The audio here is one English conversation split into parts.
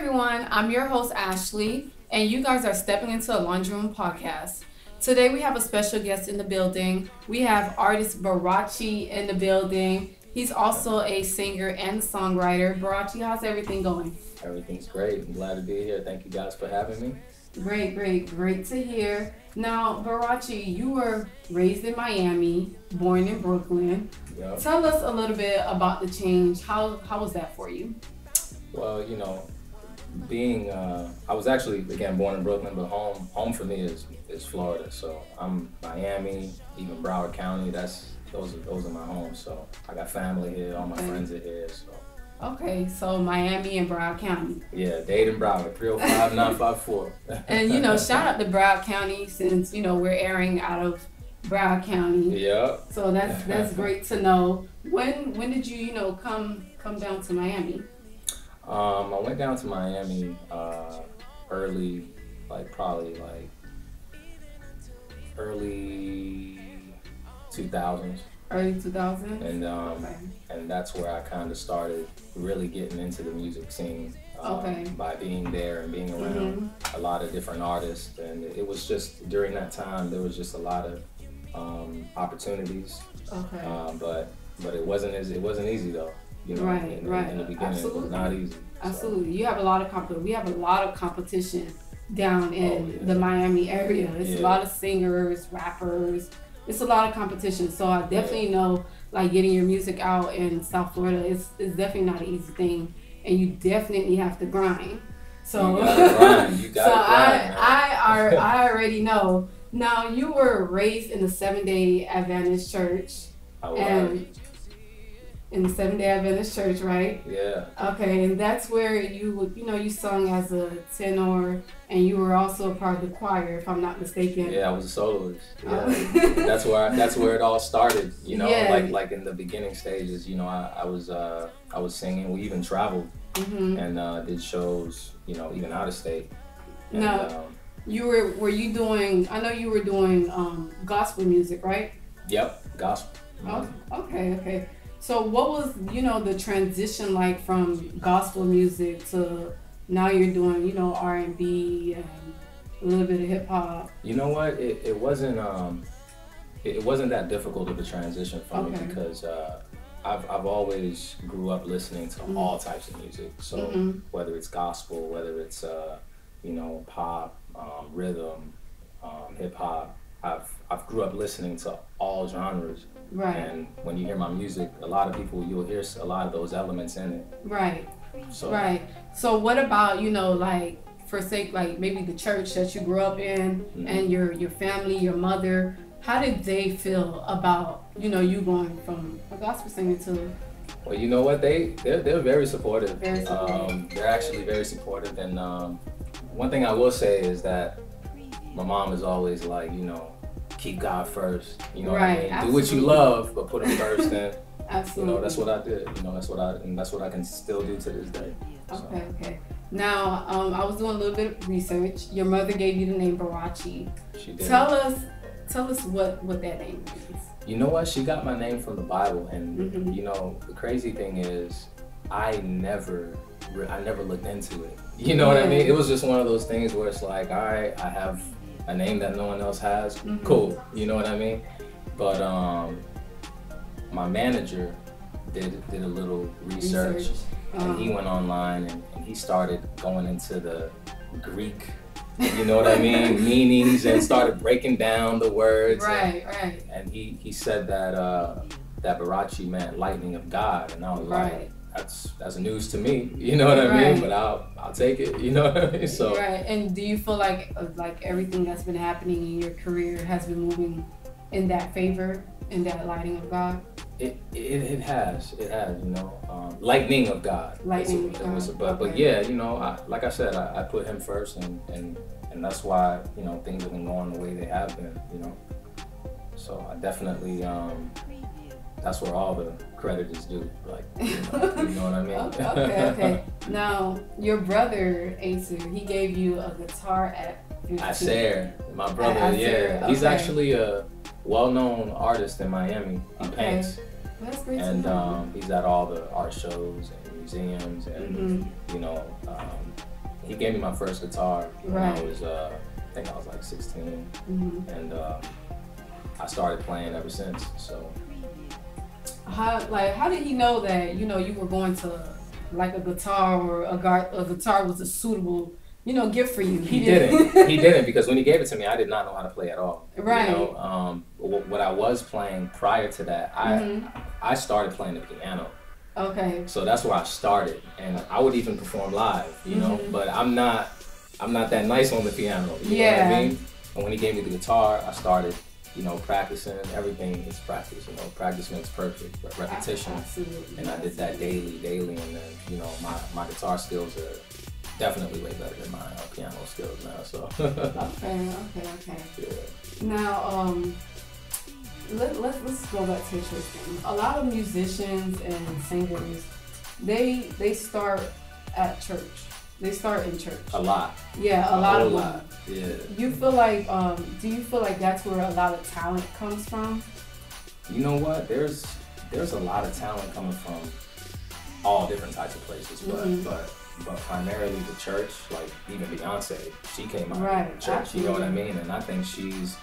everyone, I'm your host Ashley, and you guys are stepping into a Laundry Room podcast. Today we have a special guest in the building. We have artist Barachi in the building. He's also a singer and songwriter. Barachi, how's everything going? Everything's great. I'm glad to be here. Thank you guys for having me. Great to hear. Now, Barachi, you were raised in Miami, born in Brooklyn. Yep. Tell us a little bit about the change. How was that for you? Well, you know, I was actually, again, born in Brooklyn, but home for me is Florida. So I'm Miami, even Broward County. Those are my homes. So I got family here. All my friends are here. So. Okay, so Miami and Broward County. Yeah, Dade and Broward, 305-954. And shout out to Broward County since we're airing out of Broward County. Yeah. So that's great to know. When did you come down to Miami? I went down to Miami early 2000s. Early 2000s? And okay. And that's where I kind of started really getting into the music scene by being there and being around a lot of different artists. And it was just, during that time, there was just a lot of opportunities. Okay. But it wasn't easy though. Right. In the beginning, Absolutely. It was not easy. Absolutely. You have a lot of we have a lot of competition down in the Miami area. It's a lot of singers, rappers. It's a lot of competition. So I definitely know, like, getting your music out in South Florida is definitely not an easy thing, and you definitely have to grind. So, You gotta grind. I already know. Now, you were raised in the Seventh-day Adventist Church. I was. In the Seventh-day Adventist Church, right? Yeah. Okay, and that's where you sung as a tenor, and you were also a part of the choir, if I'm not mistaken. Yeah, I was a soloist. Yeah. That's where it all started. Like in the beginning stages. I was singing. We even traveled and did shows. Even out of state. And, now, were you doing? I know you were doing gospel music, right? Yep, gospel. Oh, okay. So what was, the transition like from gospel music to now you're doing, R&B and a little bit of hip hop? You know what? It wasn't that difficult of a transition for me because I've always grew up listening to all types of music. So whether it's gospel, whether it's pop, rhythm, hip hop, I've grew up listening to all genres. Right. And when you hear my music, a lot of people, you'll hear a lot of those elements in it. Right. So what about, for sake, like maybe the church that you grew up in and your family, your mother, how did they feel about, you going from a gospel singer to... Well, you know what? They're very supportive. Very supportive. They're actually very supportive. And one thing I will say is that my mom is always like, keep God first. What I mean? Absolutely. Do what you love, but put Him first. And absolutely. That's what I did. That's what I can still do to this day. So. Okay. Now, I was doing a little bit of research. Your mother gave you the name Barachi. She did. Tell us what that name means. You know what? She got my name from the Bible, and the crazy thing is, I never looked into it. You know what I mean? It was just one of those things where it's like, all right, I have a name that no one else has. Cool. You know what I mean? But my manager did a little research. And he went online and he started going into the Greek, meanings, and started breaking down the words. Right. And he said that Barachi meant lightning of God, and I was like, that's news to me. You know what I mean? But I'll take it. You know what I mean? So. Right. And do you feel like everything that's been happening in your career has been moving in that favor, in that lightning of God? It has, lightning of God. Lightning of God. But yeah, like I said, I put Him first, and that's why things have been going the way they have been. So I definitely that's where all the credit is due. Like, you know what I mean? Okay. Now your brother Acer, he gave you a guitar at 15. Acer, my brother. He's actually a well-known artist in Miami. He paints. Well, that's great. And he's at all the art shows and museums, and he gave me my first guitar when I was, I think I was like 16, and I started playing ever since. So, how did he know that you were going to like a guitar, or a guitar was a suitable gift for you? He didn't. He didn't, because when he gave it to me, I did not know how to play at all. Right. You know, what I was playing prior to that, I started playing the piano. Okay. So that's where I started, and I would even perform live, you know. But I'm not that nice on the piano. You know what I mean? And when he gave me the guitar, I started, practicing. Everything is practice. Practice makes perfect. But repetition. Absolutely. And I did that daily, and then my guitar skills are definitely way better than my piano skills now. So. Okay. Yeah. Now, let's go back to the church thing. A lot of musicians and singers, they start at church. They start in church. A lot. Yeah, a lot of them. Yeah. You feel like, do you feel like that's where a lot of talent comes from? You know what? There's a lot of talent coming from all different types of places, but primarily the church. Like even Beyonce, she came out of the church. Absolutely. You know what I mean? And I think she's,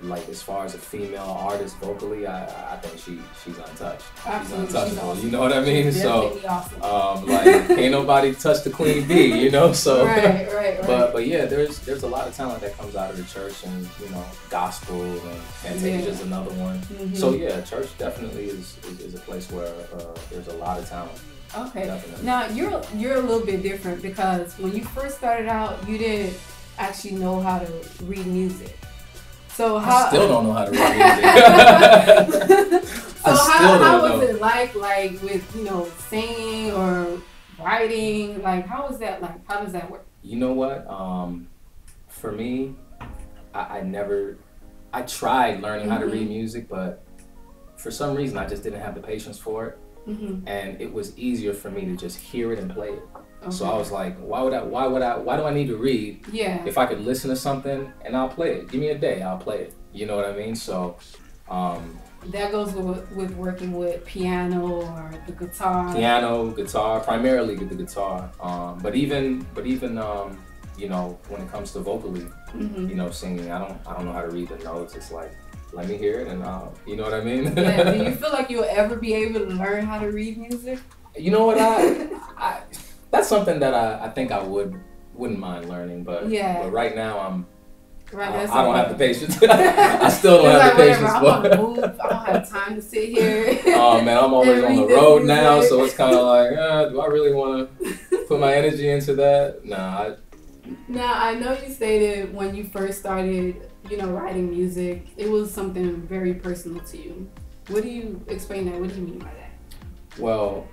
like, as far as a female artist vocally, I think she's untouched. Absolutely. She's untouchable. She's awesome. You know what I mean? She's definitely awesome. Like, ain't nobody touch the queen bee, you know? So right. But yeah, there's a lot of talent that comes out of the church, and gospel, and Fantasia's another one. So yeah, church definitely is a place where there's a lot of talent. Okay. Definitely. Now you're a little bit different, because when you first started out, you didn't actually know how to read music. So I still don't know how to read music. So how was it like with singing or writing? Like, how was that like? How does that work? You know what? For me, I tried learning how to read music, but for some reason I just didn't have the patience for it. And it was easier for me to just hear it and play it. Okay. So I was like, why do I need to read? Yeah. If I could listen to something and I'll play it. Give me a day, I'll play it. You know what I mean? So that goes with working with piano or the guitar. Piano, guitar, primarily with the guitar. But even when it comes to vocally, singing, I don't know how to read the notes. It's like, let me hear it, and you know what I mean? Yeah. Do you feel like you'll ever be able to learn how to read music? You know what? I that's something that I think I wouldn't mind learning, but right now I don't have the patience. I still don't have the patience. I'm on the move. I don't have time to sit here. Oh man, I'm always on the road now, so it's kind of like, do I really want to put my energy into that? Nah. Now, I know you stated when you first started, writing music, it was something very personal to you. What do you explain that? What do you mean by that? Well,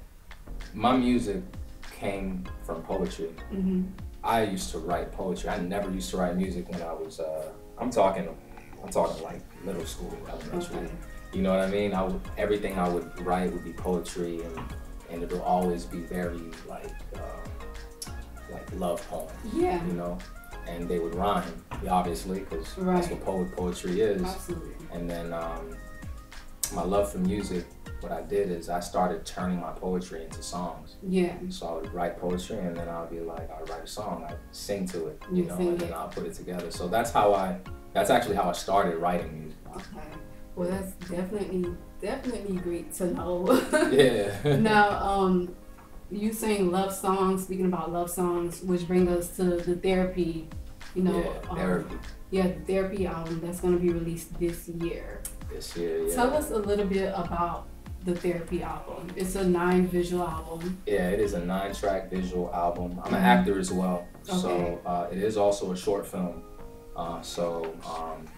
my music came from poetry. I used to write poetry. I never used to write music when I was, I'm talking like middle school, elementary. Okay. You know what I mean? Everything I would write would be poetry, and it'll always be very like love poems. Yeah. And they would rhyme, obviously, because that's what poetry is. Absolutely. And then my love for music, what I did is I started turning my poetry into songs. Yeah. So I would write poetry, and then I'd write a song, I'd sing to it, and then I'll put it together. So that's actually how I started writing music. Okay. Well, that's definitely great to know. Yeah. Now, you saying love songs, speaking about love songs, which bring us to the therapy, therapy. The therapy album that's going to be released this year. This year, yeah. Tell us a little bit about the therapy album. It's a 9-visual album. Yeah, it is a 9-track visual album. I'm an actor as well, so it is also a short film.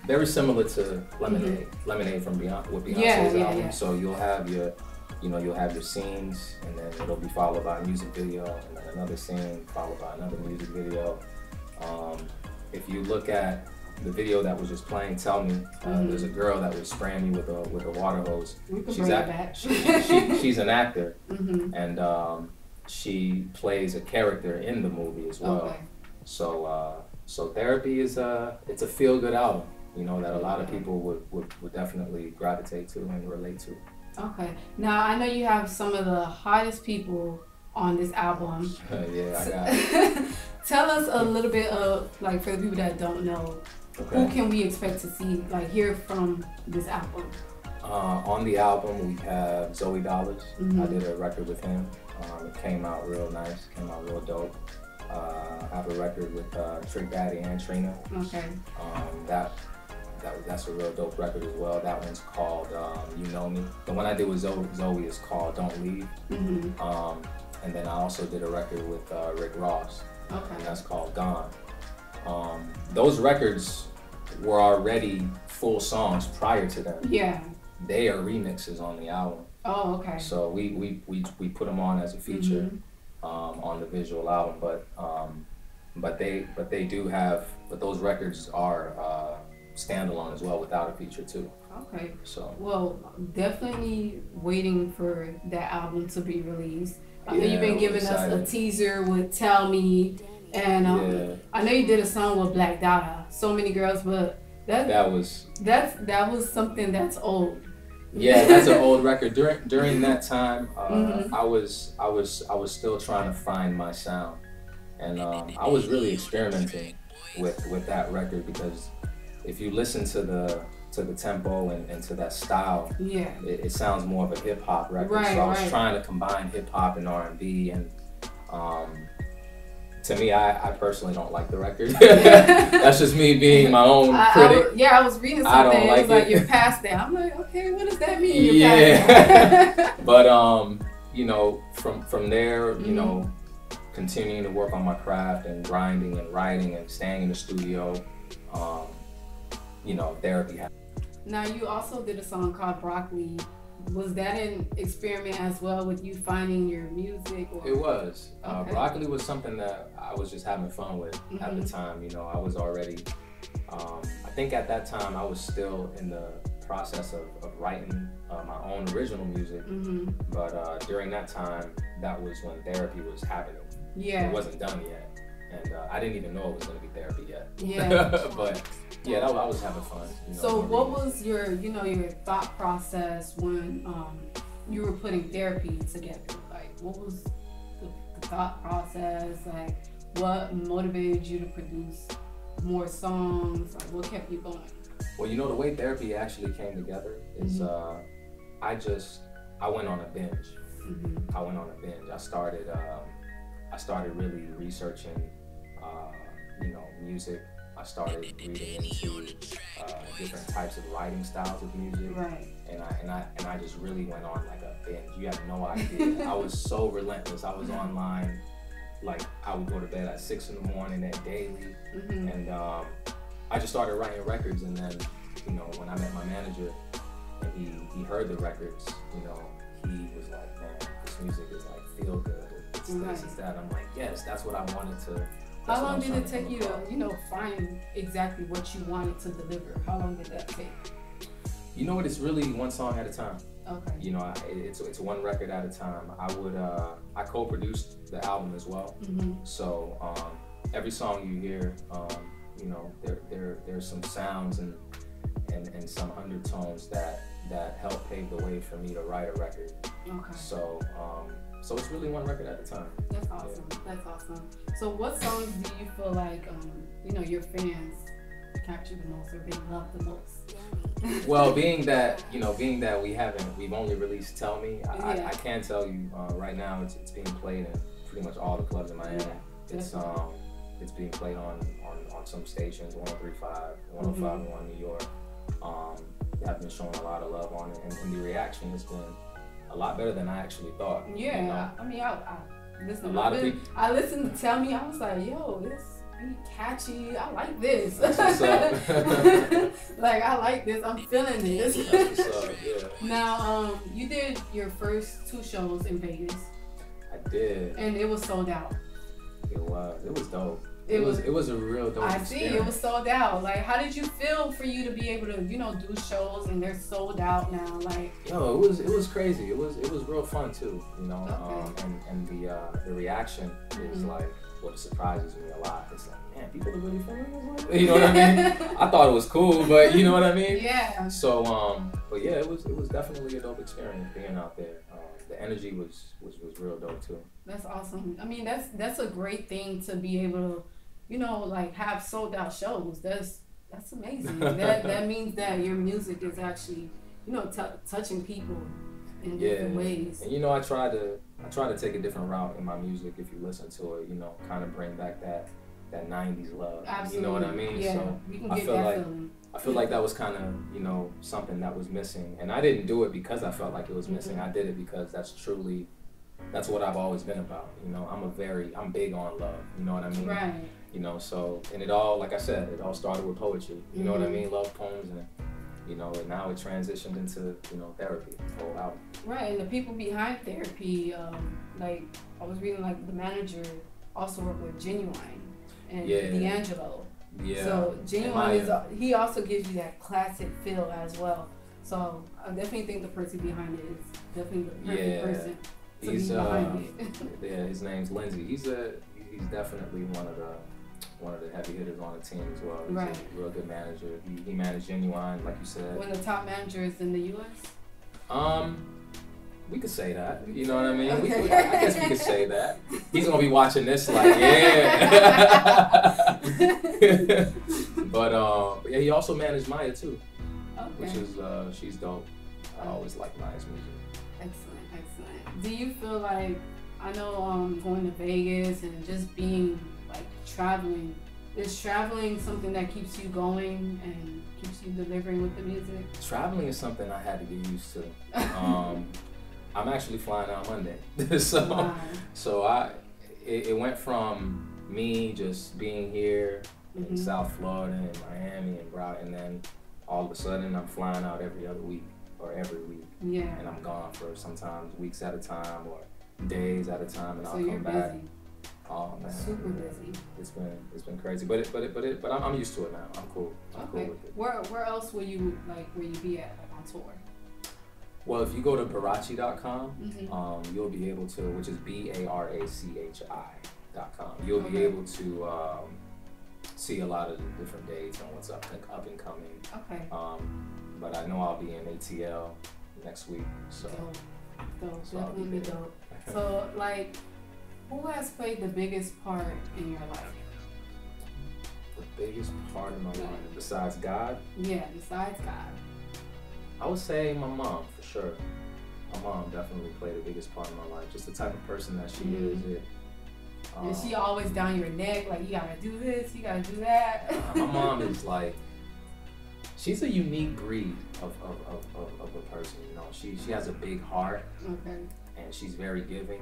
Very similar to Lemonade from Beyonce's album. Yeah. So you'll have your scenes, and then it'll be followed by a music video, and then another scene followed by another music video. If you look at the video that was just playing, Tell Me, there's a girl that was spraying me with a water hose. She's an actor, and she plays a character in the movie as well. Okay. So therapy is it's a feel-good album, that a lot of people would definitely gravitate to and relate to. Okay. Now, I know you have some of the hottest people on this album. Yeah, I got it. tell us a little bit of, like, for the people that don't know, who can we expect to see, like, hear from this album? On the album, we have Zoe Dollars. I did a record with him. It came out real nice, came out real dope. I have a record with Trick Battie and Trina. Okay. That's a real dope record as well. That one's called You Know Me. The one I did with Zoe is called Don't Leave. And then I also did a record with Rick Ross. Okay. And that's called Gone. Those records were already full songs prior to them. Yeah. They are remixes on the album. Oh, okay. So we put them on as a feature on the visual album, but those records are standalone as well without a feature too. Okay. So well, definitely waiting for that album to be released. I know you've been giving us a teaser with Tell Me, and I know you did a song with Black Dada, So Many Girls, but that was something that's old. Yeah, that's an old record. During that time, I was still trying to find my sound, and I was really experimenting with that record, because if you listen to the tempo and to that style, it sounds more of a hip hop record. So I was trying to combine hip hop and R&B, and to me, I personally don't like the record. That's just me being my own critic. I was reading something. I don't like it was like you're past that. I'm like, okay, what does that mean? Yeah. But you know, from there, you know, continuing to work on my craft and grinding and writing and staying in the studio, you know, therapy happened. Now, you also did a song called Broccoli. Was that an experiment as well with you finding your music? Or? It was. Broccoli was something that I was just having fun with at the time. You know, I was already, I think at that time I was still in the process of writing my own original music. But during that time, that was when therapy was happening. Yeah. It wasn't done yet. And I didn't even know it was going to be therapy yet. Yeah. But yeah, I was having fun. You know, so what was your, you know, your thought process when you were putting therapy together? Like, what was the thought process? Like, what motivated you to produce more songs? Like, what kept you going? Well, you know, the way therapy actually came together is I went on a binge. I went on a binge. I started really researching, you know, music. I started reading into different types of writing styles of music, and I just really went on like a binge. You have no idea. I was so relentless. I was online, like I would go to bed at 6 in the morning at daily, and I just started writing records. And then, you know, when I met my manager, and he heard the records, you know, he was like, man, this music is like feel good. It's this, it's that. I'm like, yes, that's what I wanted to. How long did it take you to, you know, find exactly what you wanted to deliver? How long did that take? You know what? It's really one song at a time. Okay. You know, it's one record at a time. I co-produced the album as well. So every song you hear, you know, there's some sounds and some undertones that help pave the way for me to write a record. Okay. So it's really one record at a time. That's awesome. Yeah. That's awesome. So what songs do you feel like, you know, your fans capture the most or they love the most? Well, being that we've only released Tell Me, I can tell you right now it's being played in pretty much all the clubs in Miami. It's being played on some stations, 103.5, 105.1 New York. I've been showing a lot of love on it, and the reaction has been a lot better than I actually thought. Yeah, you know? I mean, I listened to Tell Me. I was like, yo, this beat catchy. I like this. That's what's up. Like, I like this. I'm feeling this. That's what's up, yeah. Now, you did your first 2 shows in Vegas. I did. And it was sold out. It was dope. It was a real dope experience. I see, it was sold out. Like, how did you feel for you to be able to, you know, do shows and they're sold out now? Like, yo, it was crazy. It was real fun too, you know. Okay. And the reaction is like what surprises me a lot. It's like, man, people are really feeling this. You know what I mean? I thought it was cool, but you know what I mean? Yeah. So, but yeah, it was definitely a dope experience being out there. The energy was real dope too. That's awesome. I mean, that's a great thing to be able to, you know, like have sold out shows. That's amazing. That means that your music is actually, you know, touching people in different ways. And you know, I try to take a different route in my music. If you listen to it, you know, kind of bring back that 90s love. Absolutely. You know what I mean? Yeah, so we can get that feeling. I feel like that was kind of, you know, something that was missing. And I didn't do it because I felt like it was missing. I did it because that's what I've always been about. You know, I'm big on love. You know what I mean? Right. You know, so, and it all, like I said, it all started with poetry. You know what I mean? Love poems, and, you know, and now it transitioned into, you know, therapy, the whole album. Right, and the people behind therapy, like, I was reading, like, the manager also worked with Genuine and D'Angelo. Yeah. So Genuine he also gives you that classic feel as well. So I definitely think the person behind it is definitely the perfect person to be behind it. Yeah, his name's Lindsay. He's definitely one of the heavy hitters on the team as well. He's a real good manager. He managed Genuine, like you said. One of the top managers in the U.S. We could say that. You know what I mean? Okay. I guess we could say that. He's gonna be watching this like, yeah. But yeah, he also managed Maya too, which is she's dope. I always like Maya's music. Excellent. Do you feel like, I know going to Vegas and just being like traveling, is traveling something that keeps you going and keeps you delivering with the music? Traveling is something I had to get used to. I'm actually flying out Monday. So it went from me just being here in South Florida and Miami and Barachi, and then all of a sudden I'm flying out every other week or every week. Yeah. And I'm gone for sometimes weeks at a time or days at a time, and so I'll come back. Busy. Oh man, super busy. It's been crazy, but I'm used to it now. I'm cool. I'm cool with it. Where else will you be at, like, on tour? Well, if you go to Barachi.com, you'll be able to, which is BARACHI.com. You'll be able to see a lot of the different dates and what's up and coming. Okay. But I know I'll be in ATL next week. So definitely dope. So, like, who has played the biggest part in your life? The biggest part in my life, besides God? Yeah, besides God. I would say my mom, for sure. My mom definitely played the biggest part in my life. Just the type of person that she is. Is she always down your neck, like, you gotta do this, you gotta do that? My mom is like, she's a unique breed of a person, you know. She has a big heart. Okay. And she's very giving,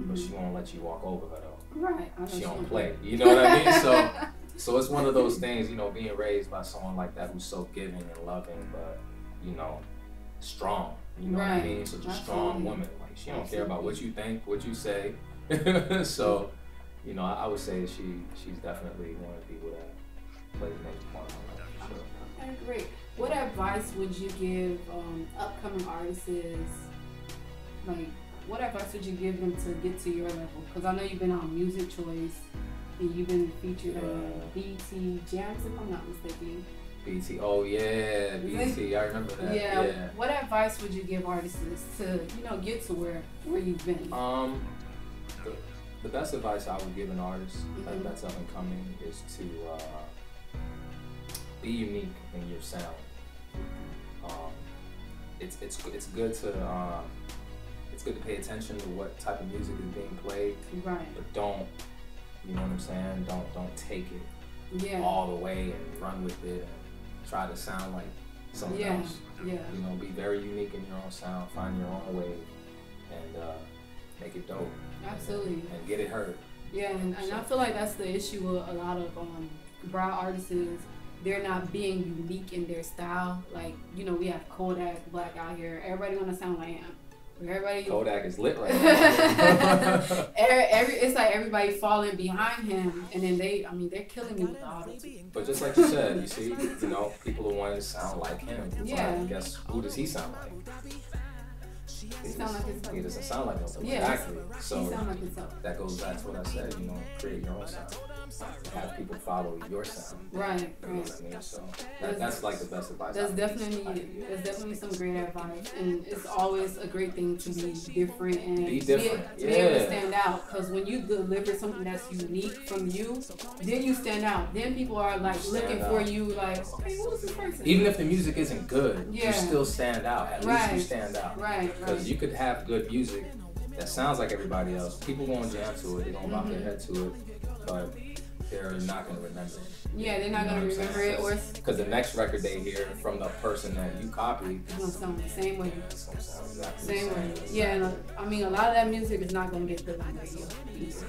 but she won't let you walk over her though. Right. She don't play. You know what I mean? So it's one of those things, you know, being raised by someone like that who's so giving and loving, but, you know, strong. You know what I mean? Such a strong woman. Like, she don't care about what you think, what you say. So, you know, I would say she's definitely one of the people that plays a major part in my life, for sure. Okay, great. What advice would you give upcoming artists? Like, what advice would you give them to get to your level? Because I know you've been on Music Choice and you've been featured on BT Jams, if I'm not mistaken. BT, oh yeah, BT, I remember that. Yeah. What advice would you give artists to, you know, get to where you've been? The best advice I would give an artist that's up and coming is to be unique in your sound. It's good to pay attention to what type of music is being played. Right. But don't, you know what I'm saying? Don't take it all the way and run with it and try to sound like someone else. Yeah. You know, be very unique in your own sound, find your own way, and make it dope. Absolutely. And get it heard. Yeah, and I feel like that's the issue with a lot of brown artists is they're not being unique in their style. Like, you know, we have Kodak Black out here. Everybody want to sound like him. Kodak is lit right now. It's like everybody falling behind him, and then they're killing me with the auto-tune. But just like you said, you see, you know, people who want to sound like him. Yeah. Like, guess who does he sound like? He doesn't sound like himself. Yeah. Exactly. So he sound like himself. That goes back to what I said. You know, create your own sound. have people follow your sound. Right. You know what I mean? So that's like the best advice. That's definitely some great advice, and it's always a great thing to be different and be different. Be able to stand out. Because when you deliver something that's unique from you, then you stand out. Then people are like looking for you, like, okay, who is this person? Even if the music isn't good, you still stand out. At least you stand out. Right. Because you could have good music that sounds like everybody else. People gonna jam to it. They're gonna bob their head to it, but they're not gonna remember it. Yeah, they're not gonna remember it, or because the next record they hear from the person that you copied, it's gonna sound the same way. It's gonna sound exactly same way. Yeah, and I mean, a lot of that music is not gonna get put on radio either.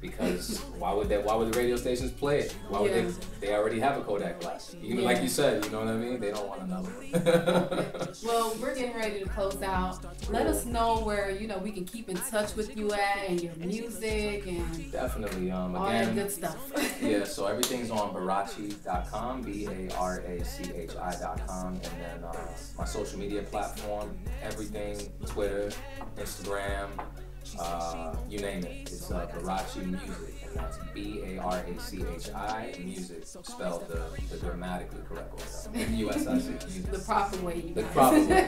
Because why would the radio stations play it? Why would they already have a Kodak glass? Even like you said, you know what I mean? They don't want another one. Well, we're getting ready to close out. Let us know where, you know, we can keep in touch with you at, and your music and definitely all again, that good stuff. Yeah, so everything's on Barachi.com, BARACHI.com, and then my social media platform, everything, Twitter, Instagram, you name it. It's Barachi Music, and that's BARACHI Music, spelled the grammatically correct way. USIC. The proper way. The proper way.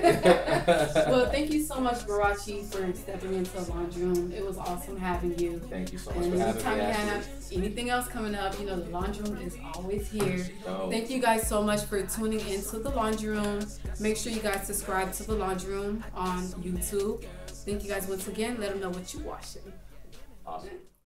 Well, thank you so much, Barachi, for stepping into the laundry room. It was awesome having you. Thank you so much for having me. Anytime you have anything else coming up, you know, the laundry room is always here. Oh. Thank you guys so much for tuning into the laundry room. Make sure you guys subscribe to the laundry room on YouTube. Thank you guys once again. Let them know what you're watching. Awesome.